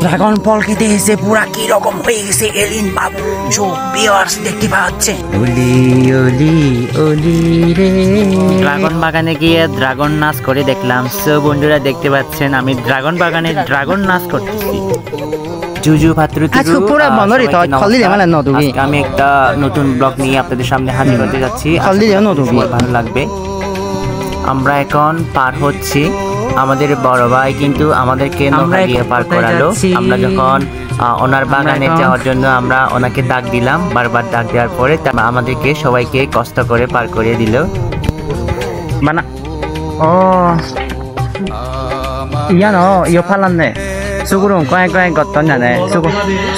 Dragon ফল খেতে এসে পুরা কি রকম হয়ে গেছে এলিন বাবু ভিউয়ার্স দেখতে পাচ্ছেন। ওলি ওলি ওলি রে। ড্রাগন বাগানে গিয়ে ড্রাগন নাচ করে দেখলাম। সো বন্ধুরা দেখতে পাচ্ছেন আমি ড্রাগন বাগানে ড্রাগন নাচ করতেছি। জুজু ভাত্রু আমি একটা নতুন ব্লগ নিয়ে আপনাদের সামনে হাজির হতে যাচ্ছি। ভালো লাগবে। আমরা এখন পার হচ্ছি। আমাদের বড় ভাই কিন্তু আমাদেরকে নৌকা দিয়ে পার করালো। আমরা যখন ওনার বাগানে যাওয়ার জন্য আমরা ওনাকে ডাক দিলাম, বারবার ডাক দেওয়ার পরে আমাদেরকে সবাইকে কষ্ট করে পার করে দিল। মানে ও ইয়া no ইয়ো ফালান্নে 수구름 꼬잉꼬잉 걷던 자네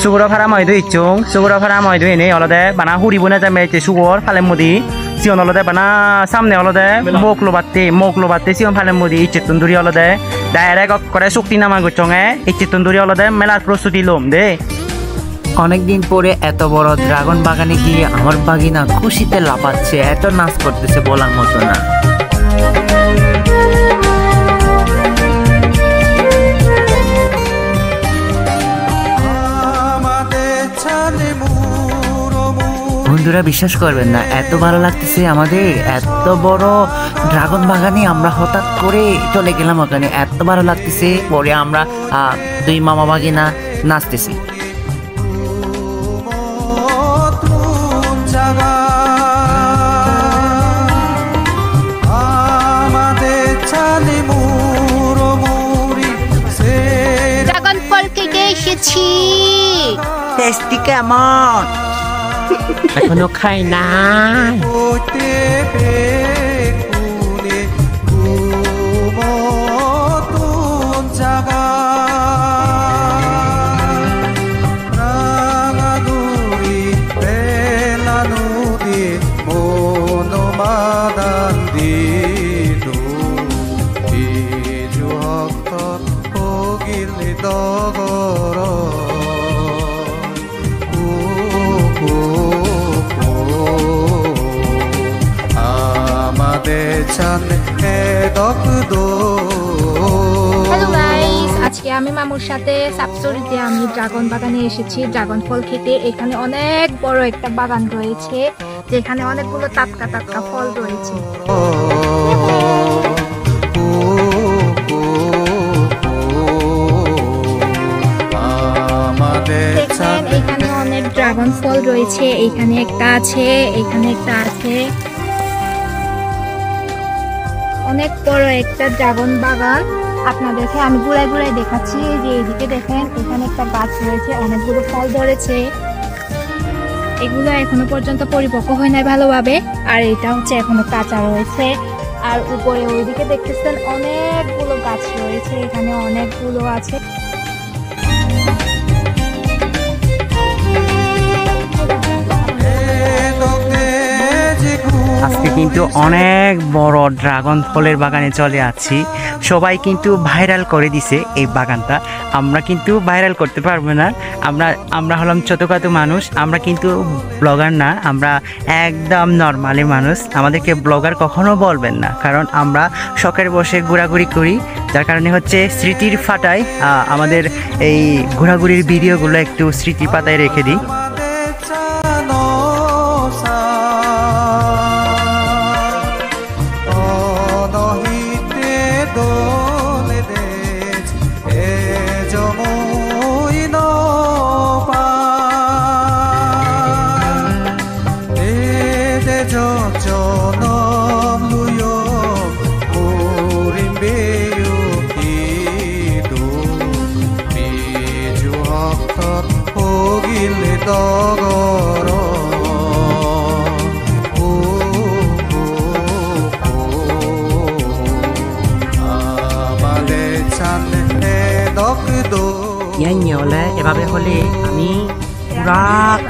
수구로 파라모이도 있죠. 수구로 파라모이도 이네 얼어대 바나 후리 보내자 메이트 수구or 팔렘무디 시온 얼어대 바나 삼네 얼어대 목로바티 시온 팔렘무디 이치tun두리 얼어대 ডাইরেক্ট করে শক্তি নামা গুচঙে ইচিtun두리 얼어대 মেলা প্রস্তুতি লোম দে। অনেকদিন পরে এত বড় ড্রাগন বাগানে গিয়ে আমার বাগিনা খুশিতে লাফাচ্ছে, এত নাচ করতেছে বলার মতো না। বন্ধুরা বিশ্বাস করবেন না, এত ভালো লাগতেছে আমাদের। এত বড় ড্রাগন বাগানে আমরা হঠাৎ করে চলে গেলাম ওখানে, এত ভালো লাগতেছে। পরে আমরা দুই মামা বাগিনা নাচতেছি। ড্রাগন ফল কেটে এসেছি। টেস্টি কেমন? এখনো খাই না। হ্যালো গাইস, আজকে আমি মামুর সাথে সাপসরিতে আমি ড্রাগন বাগানে এসেছি ড্রাগন ফল খেতে। এখানে অনেক বড় একটা বাগান রয়েছে যেখানে অনেকগুলো টাটকা টাটকা ফল রয়েছে। দেখেন এখানে অনেক ড্রাগন ফল রয়েছে, এখানে একটা আছে, এখানে একটা আছে। অনেক বড় একটা ড্রাগন বাগান। আপনাদেরকে আমি ঘুরাই ঘুরাই দেখাচ্ছি যে এইদিকে দেখেন এখানে একটা গাছ রয়েছে, অনেকগুলো ফল ধরেছে। এগুলো এখনো পর্যন্ত পরিপক্ক হয় নাই ভালোভাবে, আর এটা হচ্ছে এখনো কাঁচা রয়েছে। আর উপরে ওইদিকে দেখতেছেন অনেকগুলো গাছ রয়েছে, এখানে অনেকগুলো আছে। আজকে কিন্তু অনেক বড় ড্রাগন ফলের বাগানে চলে আছি। সবাই কিন্তু ভাইরাল করে দিছে এই বাগানটা। আমরা কিন্তু ভাইরাল করতে পারবো না, আমরা হলাম ছোটখাটো মানুষ। আমরা কিন্তু ব্লগার না, আমরা একদম নর্মালি মানুষ। আমাদেরকে ব্লগার কখনো বলবেন না, কারণ আমরা শখের বসে ঘোরাঘুরি করি। যার কারণে হচ্ছে স্মৃতির পাতায় আমাদের এই ঘোরাঘুরির ভিডিওগুলো একটু স্মৃতির পাতায় রেখে দিই। এভাবে হলে আমি পুরা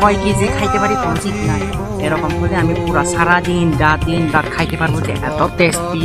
কয় কেজি খাইতে পারি কোনো ঠিক নাই। এরকম হলে আমি পুরা সারাদিন রাত খাইতে পারবো, যে এত টেস্টি।